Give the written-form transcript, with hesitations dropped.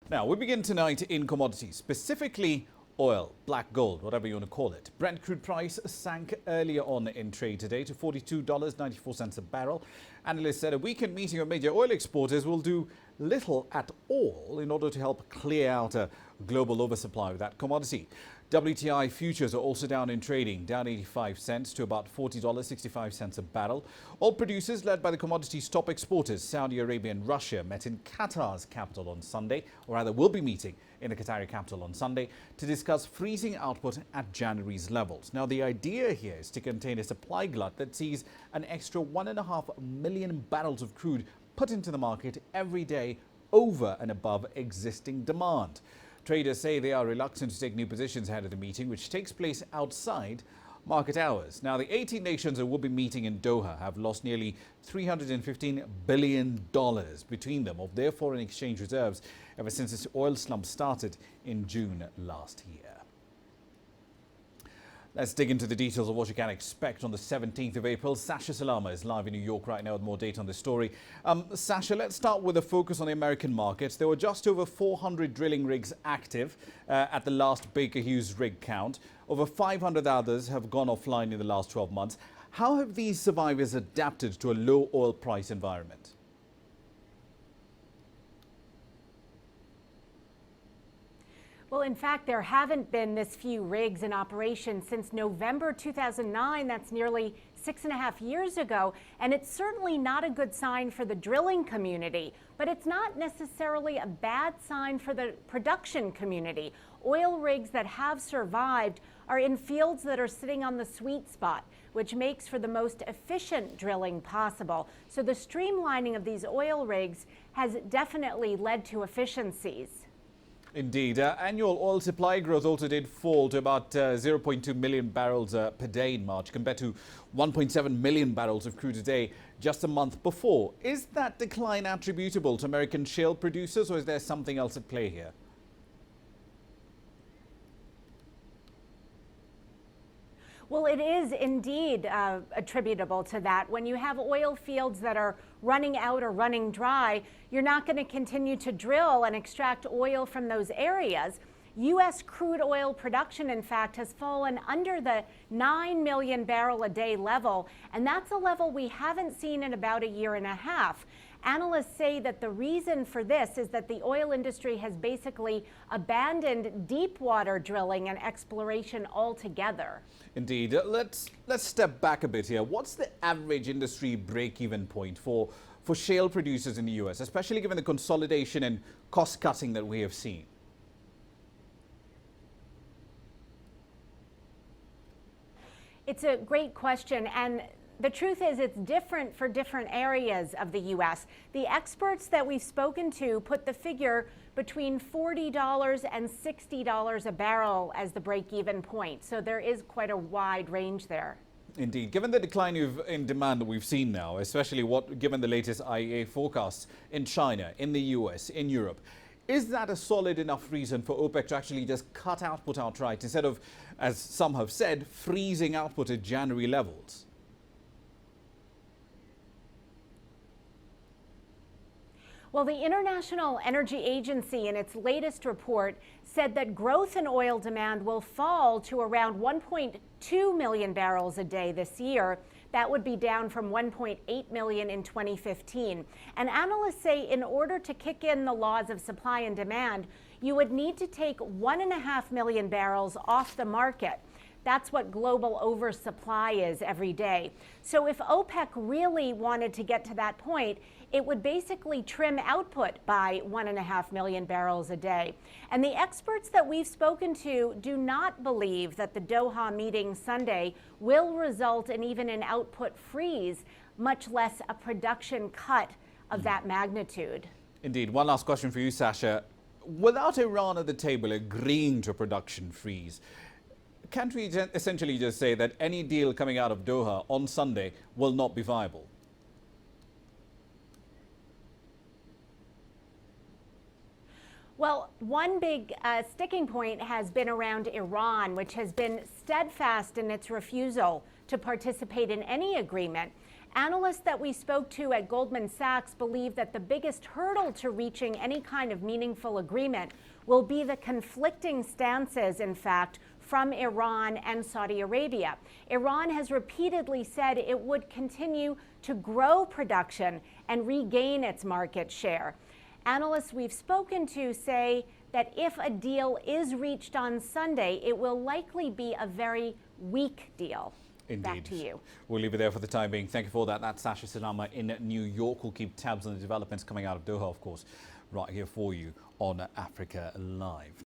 Now, we begin tonight in commodities, specifically oil, black gold, whatever you want to call it. Brent crude price sank earlier on in trade today to $42.94 a barrel. Analysts said a weekend meeting of major oil exporters will do little at all in order to help clear out a global oversupply of that commodity. WTI futures are also down in trading, down 85 cents to about $40.65 a barrel. Oil producers, led by the commodity's top exporters, Saudi Arabia and Russia, met in Qatar's capital on Sunday, or rather will be meeting in the Qatari capital on Sunday, to discuss freezing output at January's levels. Now, the idea here is to contain a supply glut that sees an extra 1.5 million barrels of crude put into the market every day over and above existing demand. Traders say they are reluctant to take new positions ahead of the meeting, which takes place outside market hours. Now, the 18 nations that will be meeting in Doha have lost nearly $315 billion between them of their foreign exchange reserves ever since this oil slump started in June last year. Let's dig into the details of what you can expect on the 17th of April. Sasha Salama is live in New York right now with more data on this story. Sasha, let's start with a focus on the American markets. There were just over 400 drilling rigs active at the last Baker Hughes rig count. Over 500 others have gone offline in the last 12 months. How have these survivors adapted to a low oil price environment? Well, in fact, there haven't been this few rigs in operation since November 2009. That's nearly 6.5 years ago. And it's certainly not a good sign for the drilling community, but it's not necessarily a bad sign for the production community. Oil rigs that have survived are in fields that are sitting on the sweet spot, which makes for the most efficient drilling possible. So the streamlining of these oil rigs has definitely led to efficiencies. Indeed. Annual oil supply growth also did fall to about 0.2 million barrels per day in March, compared to 1.7 million barrels of crude a day just a month before. Is that decline attributable to American shale producers, or is there something else at play here? Well, it is indeed attributable to that. When you have oil fields that are running out or running dry, you're not going to continue to drill and extract oil from those areas. U.S. crude oil production, in fact, has fallen under the 9 million barrel a day level, and that's a level we haven't seen in about a year and a half. Analysts say that the reason for this is that the oil industry has basically abandoned deep water drilling and exploration altogether. Indeed. Let's step back a bit here. What's the average industry break-even point for shale producers in the U.S., especially given the consolidation and cost-cutting that we have seen? It's a great question, and the truth is it's different for different areas of the U.S. The experts that we've spoken to put the figure between $40 and $60 a barrel as the break-even point. So there is quite a wide range there. Indeed. Given the decline in demand that we've seen now, especially given the latest IEA forecasts in China, in the US, in Europe, is that a solid enough reason for OPEC to actually just cut output outright instead of, as some have said, freezing output at January levels? Well, the International Energy Agency in its latest report said that growth in oil demand will fall to around 1.2 million barrels a day this year. That would be down from 1.8 million in 2015. And analysts say in order to kick in the laws of supply and demand, you would need to take 1.5 million barrels off the market. That's what global oversupply is every day. So if OPEC really wanted to get to that point, it would basically trim output by 1.5 million barrels a day. And the experts that we've spoken to do not believe that the Doha meeting Sunday will result in even an output freeze, much less a production cut of that magnitude. Indeed. One last question for you, Sasha. Without Iran at the table agreeing to a production freeze, can't we essentially just say that any deal coming out of Doha on Sunday will not be viable? Well, one big sticking point has been around Iran, which has been steadfast in its refusal to participate in any agreement. Analysts that we spoke to at Goldman Sachs believe that the biggest hurdle to reaching any kind of meaningful agreement will be the conflicting stances, in fact, from Iran and Saudi Arabia. Iran has repeatedly said it would continue to grow production and regain its market share. Analysts we've spoken to say that if a deal is reached on Sunday, it will likely be a very weak deal. Indeed. Back to you. We'll leave it there for the time being. Thank you for that. That's Sasha Sinama in New York. We'll keep tabs on the developments coming out of Doha, of course, right here for you on Africa Live.